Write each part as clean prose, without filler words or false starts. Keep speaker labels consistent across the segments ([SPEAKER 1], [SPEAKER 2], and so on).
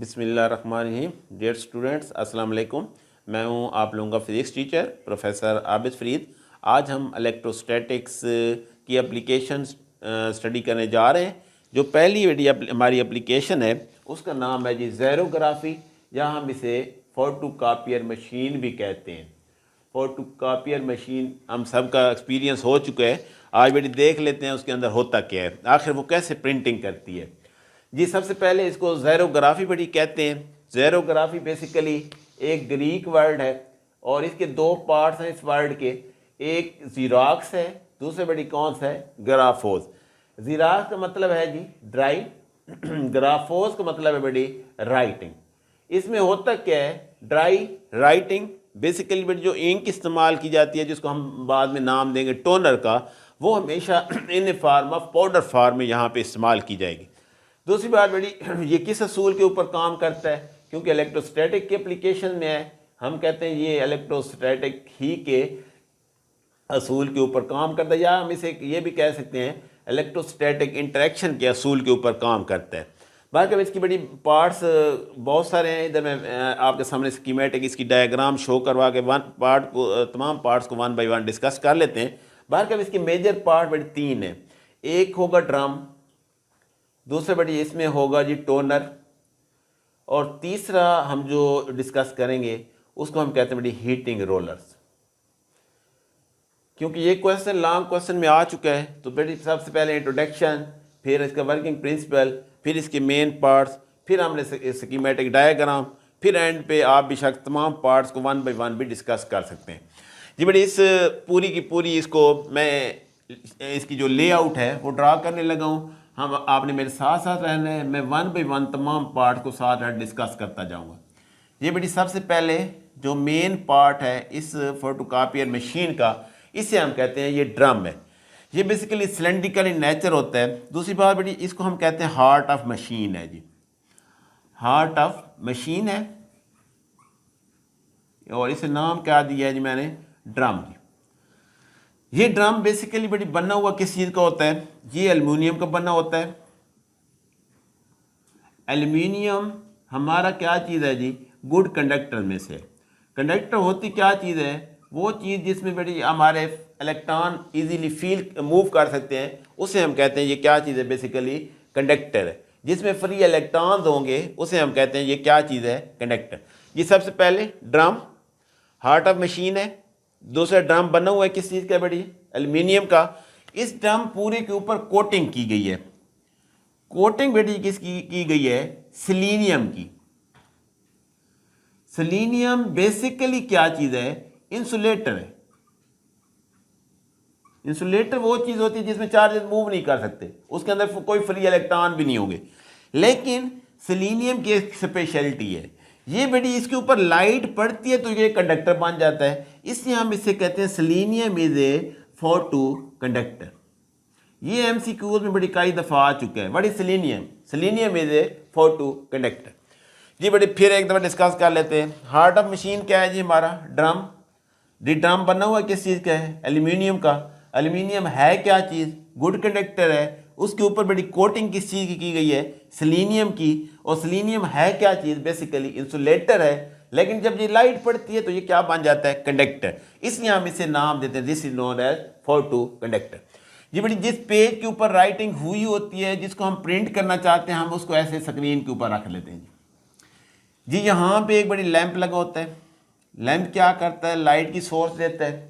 [SPEAKER 1] बिस्मिल्लाहिर्रहमानिर्रहीम। Dear students, अस्सलाम वालेकुम। मैं हूं आप लोगों का physics teacher professor Abid Farid. आज हम इलेक्ट्रोस्टैटिक्स की एप्लीकेशन स्टडी करने जा रहे हैं। जो पहली हमारी एप्लीकेशन है उसका नाम है जी ज़ेरोग्राफी, या हम इसे फोटोकॉपियर मशीन भी कहते हैं। फोटोकॉपियर मशीन हम सब का एक्सपीरियंस हो चुका है। आज बेटी देख लेते हैं उसके अंदर होता क्या है, आखिर वो कैसे प्रिंटिंग करती है। जी सबसे पहले इसको ज़ेरोग्राफी बड़ी कहते हैं। ज़ेरोग्राफी बेसिकली एक ग्रीक वर्ड है और इसके दो पार्ट्स हैं इस वर्ड के। एक ज़ीरॉक्स है, दूसरे बड़ी कौन सा है, ग्राफोस। ज़ीरॉक्स का मतलब है जी ड्राई, ग्राफोस का मतलब है बड़ी राइटिंग। इसमें होता क्या है, ड्राई राइटिंग बेसिकली बड़ी जो इंक इस्तेमाल की जाती है, जिसको हम बाद में नाम देंगे टोनर का, वो हमेशा in form of powder form में यहाँ पे इस्तेमाल की जाएगी। दूसरी बात बड़ी, ये किस असूल के ऊपर काम करता है, क्योंकि इलेक्ट्रोस्टैटिक के एप्लीकेशन में है, हम कहते हैं ये इलेक्ट्रोस्टैटिक ही के असूल के ऊपर काम करता है, या हम इसे ये भी कह सकते हैं इलेक्ट्रोस्टैटिक इंटरेक्शन के असूल के ऊपर काम करता है। बाकी इसकी बड़ी पार्ट्स बहुत सारे हैं। इधर मैं आपके सामने स्कीमेटिक इसकी डायग्राम शो करवा के तमाम पार्ट्स को वन बाय वन डिस्कस कर लेते हैं। बाकी इसकी मेजर पार्ट बड़ी तीन है। एक होगा ड्रम, दूसरे बड़ी इसमें होगा जी टोनर, और तीसरा हम जो डिस्कस करेंगे उसको हम कहते हैं बड़ी हीटिंग रोलर्स। क्योंकि ये क्वेश्चन लॉन्ग क्वेश्चन में आ चुका है, तो बड़ी सबसे पहले इंट्रोडक्शन, फिर इसका वर्किंग प्रिंसिपल, फिर इसके मेन पार्ट्स, फिर हमने स्कीमेटिक डायग्राम, फिर एंड पे आप बेशक तमाम पार्ट्स को वन बाय वन भी डिस्कस कर सकते हैं। जी बड़ी इस पूरी की पूरी इसको मैं इसकी जो लेआउट है वो ड्रा करने लगा हूँ। हम आपने मेरे साथ साथ रहना है, मैं वन बाय वन तमाम पार्ट को साथ डिस्कस करता जाऊँगा। ये बेटी सबसे पहले जो मेन पार्ट है इस फोटोकॉपियर मशीन का, इसे हम कहते हैं ये ड्रम है। ये बेसिकली सिलेंड्रिकल इन नेचर होता है। दूसरी बात बेटी इसको हम कहते हैं हार्ट ऑफ मशीन है जी, हार्ट ऑफ मशीन है, और इसे नाम क्या दिया है जी मैंने, ड्रम जी। ये ड्रम बेसिकली बड़ी बना हुआ किस चीज़ का होता है, ये एल्युमिनियम का बना होता है। एल्युमिनियम हमारा क्या चीज़ है जी, गुड कंडक्टर में से। कंडक्टर होती क्या चीज़ है, वो चीज़ जिसमें बड़ी हमारे इलेक्ट्रॉन इजीली फील मूव कर सकते हैं, उसे हम कहते हैं ये क्या चीज़ है, बेसिकली कंडक्टर है। जिसमें फ्री इलेक्ट्रॉन्स होंगे उसे हम कहते हैं ये क्या चीज़ है, कंडक्टर। ये सबसे पहले ड्रम हार्ट ऑफ मशीन है। दूसरा ड्रम बना हुआ है किस चीज़ का बड़ी, एल्युमिनियम का। इस ड्रम पूरे के ऊपर कोटिंग की गई है। कोटिंग बेटी किसकी की गई है, सेलेनियम की। सेलेनियम बेसिकली क्या चीज़ है, इंसुलेटर है। इंसुलेटर वो चीज़ होती है जिसमें चार्जेस मूव नहीं कर सकते, उसके अंदर कोई फ्री इलेक्ट्रॉन भी नहीं होंगे। लेकिन सेलेनियम की एक स्पेशलिटी है, ये बेटी इसके ऊपर लाइट पड़ती है तो ये कंडक्टर बन जाता है, इसलिए हम इसे कहते हैं selenium is a photo conductor. ये एमसीक्यूज में बड़ी कई दफ़ा आ चुका है, बड़ी selenium is a photo conductor. जी बड़ी फिर एक दफ़ा डिस्कस कर लेते हैं। हार्ट ऑफ मशीन क्या है जी, हमारा ड्रम। ड्रम बना हुआ किस चीज़ का है, एल्युमिनियम का। एल्युमिनियम है क्या चीज़, गुड कंडक्टर है। उसके ऊपर बड़ी कोटिंग किस चीज़ की गई है, सेलेनियम की। और सेलेनियम है क्या चीज़, बेसिकली इंसुलेटर है। लेकिन जब ये लाइट पड़ती है तो ये क्या बन जाता है, कंडक्टर। इसलिए हम इसे नाम देते हैं, this is known as photo conductor. जी बड़ी जिस पेज के ऊपर राइटिंग हुई होती है, जिसको हम प्रिंट करना चाहते हैं, हम उसको ऐसे स्क्रीन के ऊपर रख लेते हैं जी। यहाँ पे एक बड़ी लैंप लगा होता है। लैंप क्या करता है, लाइट की सोर्स देता है।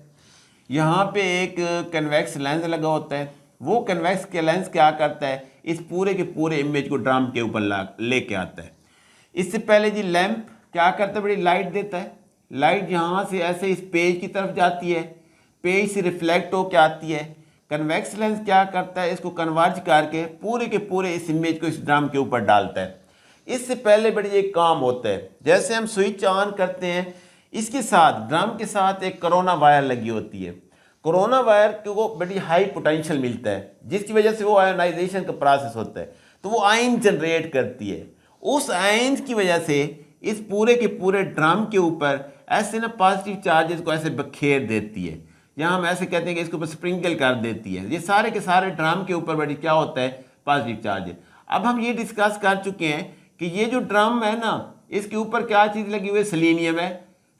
[SPEAKER 1] यहाँ पे एक कन्वेक्स लेंस लगा होता है। वो कन्वेक्स के लेंस क्या करता है, इस पूरे के पूरे इमेज को ड्रम के ऊपर लेके आता है। इससे पहले जी लैंप क्या करता है, बड़ी लाइट देता है। लाइट यहाँ से ऐसे इस पेज की तरफ जाती है, पेज से रिफ्लेक्ट होकर आती है। कन्वेक्स लेंस क्या करता है, इसको कन्वर्ज करके पूरे के पूरे इस इमेज को इस ड्रम के ऊपर डालता है। इससे पहले बड़ी एक काम होता है, जैसे हम स्विच ऑन करते हैं, इसके साथ ड्रम के साथ एक कोरोना वायर लगी होती है। कोरोना वायर को बड़ी हाई पोटेंशियल मिलता है, जिसकी वजह से वो आयोनाइजेशन का प्रोसेस होता है, तो वो आयन जनरेट करती है। उस आयन की वजह से इस पूरे के पूरे ड्रम के ऊपर ऐसे ना पॉजिटिव चार्जेस को ऐसे बखेर देती है, या हम ऐसे कहते हैं कि इसके ऊपर स्प्रिंकल कर देती है। ये सारे के सारे ड्रम के ऊपर बड़ी क्या होता है, पॉजिटिव चार्जेस। अब हम ये डिस्कस कर चुके हैं कि ये जो ड्रम है ना, इसके ऊपर क्या चीज़ लगी हुई है, सेलेनियम है।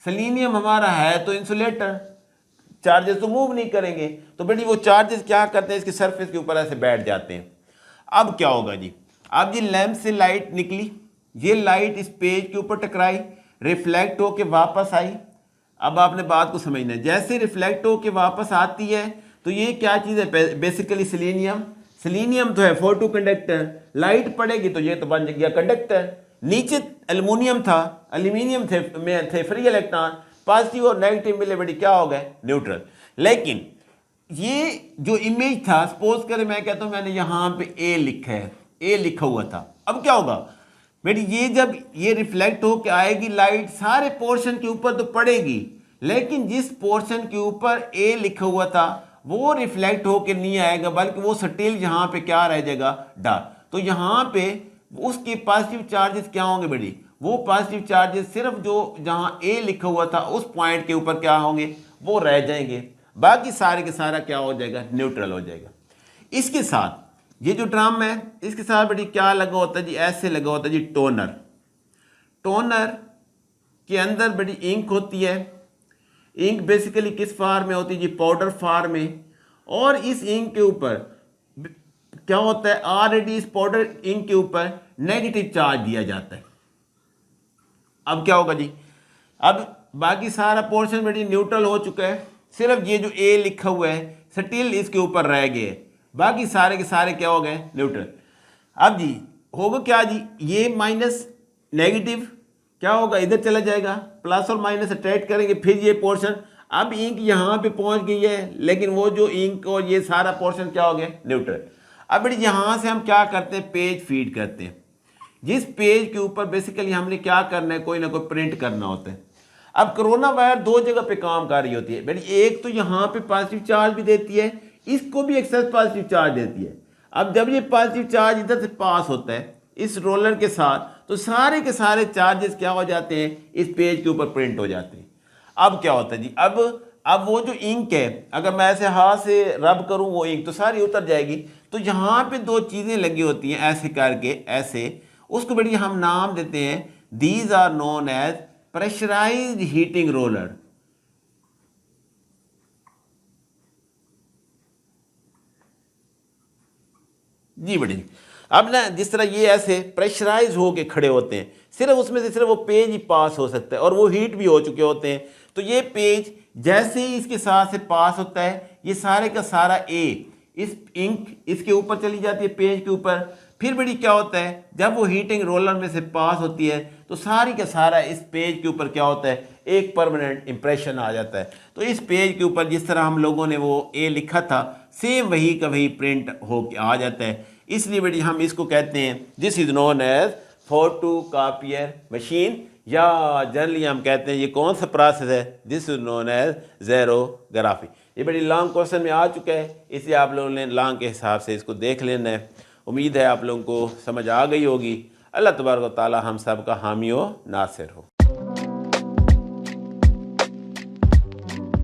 [SPEAKER 1] सेलेनियम हमारा है तो इंसुलेटर, चार्जेस तो मूव नहीं करेंगे, तो बेटी वो चार्जेस क्या करते हैं, इसके सरफेस के ऊपर ऐसे बैठ जाते हैं। अब क्या होगा जी, अब जी लैंप से लाइट निकली, ये लाइट इस पेज के ऊपर टकराई, रिफ्लेक्ट होके वापस आई। अब आपने बात को समझना है, जैसे रिफ्लेक्ट होके वापस आती है तो ये क्या चीज़ है, बेसिकली सेलेनियम। सेलेनियम तो है फोटो कंडक्टर, लाइट पड़ेगी तो ये तो बन गया कंडक्टर। नीचे एल्युमिनियम था, एल्यूमिनियम थे फ्री इलेक्ट्रॉन, पॉजिटिव और नेगेटिव मिले बेटी क्या हो गए, न्यूट्रल। लेकिन ये जो इमेज था, सपोज करें मैं कहता हूं मैंने यहां पे ए लिखा है, ए लिखा हुआ था, अब क्या होगा बेटी, ये जब ये रिफ्लेक्ट होकर आएगी लाइट, सारे पोर्शन के ऊपर तो पड़ेगी, लेकिन जिस पोर्शन के ऊपर ए लिखा हुआ था वो रिफ्लेक्ट होकर नहीं आएगा, बल्कि वो स्टिल यहां पे क्या रह जाएगा, डार्क। तो यहां पे उसके पॉजिटिव चार्जेस क्या होंगे बेटी, वो पॉजिटिव चार्जेस सिर्फ जो जहां ए लिखा हुआ था उस पॉइंट के ऊपर क्या होंगे, वो रह जाएंगे, बाकी सारे के सारा क्या हो जाएगा, न्यूट्रल हो जाएगा। इसके साथ ये जो ड्रम है, इसके साथ बेटी क्या लगा होता है जी, ऐसे लगा होता है जी टोनर। टोनर के अंदर बेटी इंक होती है। इंक बेसिकली किस फार्म में होती है जी, पाउडर फार्म में। और इस इंक के ऊपर क्या होता है, ऑलरेडी इस पाउडर इंक के ऊपर नेगेटिव चार्ज दिया जाता है। अब क्या होगा जी, अब बाकी सारा पोर्शन बेटी न्यूट्रल हो चुका है, सिर्फ ये जो ए लिखा हुआ है स्टिल इसके ऊपर रह गए, बाकी सारे के सारे क्या हो गए, न्यूट्रल। अब जी होगा क्या जी, ये माइनस नेगेटिव क्या होगा, इधर चला जाएगा, प्लस और माइनस अट्रैक्ट करेंगे, फिर ये पोर्शन, अब इंक यहाँ पे पहुँच गई है, लेकिन वो जो इंक और ये सारा पोर्शन क्या हो गया, न्यूट्रल। अब बेटी यहाँ से हम क्या करते हैं, पेज फीड करते हैं। जिस पेज के ऊपर बेसिकली हमने क्या करना है, कोई ना कोई प्रिंट करना होता है। अब कोरोना वायर दो जगह पे काम कर रही होती है बेटी, एक तो यहाँ पे पॉजिटिव चार्ज भी देती है, इसको भी एक्सेस पॉजिटिव चार्ज देती है। अब जब ये पॉजिटिव चार्ज इधर से पास होता है इस रोलर के साथ, तो सारे के सारे चार्जेस क्या हो जाते हैं, इस पेज के ऊपर प्रिंट हो जाते हैं। अब क्या होता है जी, अब वो जो इंक है, अगर मैं ऐसे हाथ से रब करूं वो इंक तो सारी उतर जाएगी। तो यहाँ पे दो चीज़ें लगी होती हैं ऐसे करके, ऐसे, उसको बेटी हम नाम देते हैं, these are known as pressurised heating roller. जी बेटी, अब ना जिस तरह ये ऐसे प्रेशराइज होके खड़े होते हैं, सिर्फ उसमें से सिर्फ वो पेज ही पास हो सकता है, और वो हीट भी हो चुके होते हैं। तो ये पेज जैसे ही इसके साथ से पास होता है, ये सारे का सारा ए, इस इंक इसके ऊपर चली जाती है, पेज के ऊपर। फिर बेटी क्या होता है, जब वो हीटिंग रोलर में से पास होती है तो सारी का सारा इस पेज के ऊपर क्या होता है, एक परमानेंट इंप्रेशन आ जाता है। तो इस पेज के ऊपर जिस तरह हम लोगों ने वो ए लिखा था, सेम वही का वही प्रिंट हो के आ जाता है। इसलिए बेटी हम इसको कहते हैं, this is known as photocopier machine, या जनरली हम कहते हैं ये कौन सा प्रोसेस है, this is known as xerography. ये बड़ी लॉन्ग क्वेश्चन में आ चुका है, इसलिए आप लोगों ने लॉन्ग के हिसाब से इसको देख लेना है। उम्मीद है आप लोगों को समझ आ गई होगी। अल्लाह तबारक व तआला हम सब का हामी व नासिर हो।